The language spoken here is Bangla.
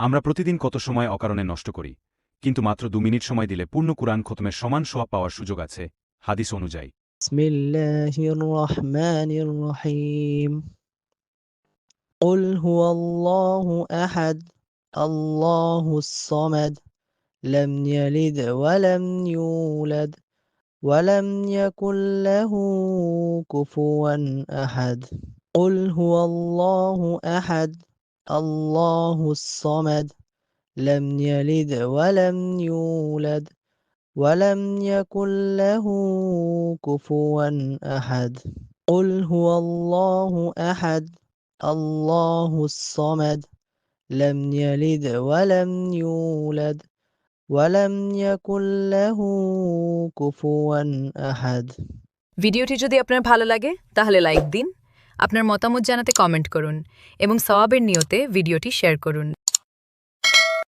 আমরা প্রতিদিন কত সময় অকারণে নষ্ট করি, কিন্তু মাত্র 2 মিনিট সময় দিলে পূর্ণ কুরআন খতমের সমান সওয়াব পাওয়ার সুযোগ আছে হাদিস অনুযায়ী। بسم الله الرحمن الرحيم قل هو الله أحد الله الصمد لم يلد ولم يولد ولم يكن له كفوا أحد قل هو الله أحد الله الصمد لم يلد ولم يولد ولم يكن له كفوا أحد قل هو الله أحد الله الصمد لم يلد ولم يولد ولم يكن له كفوا أحد ভিডিওটি যদি আপনার ভালো লাগে তাহলে লাইক দিন, আপনার মতামত জানাতে কমেন্ট করুন এবং সওয়াবের নিয়তে ভিডিওটি শেয়ার করুন।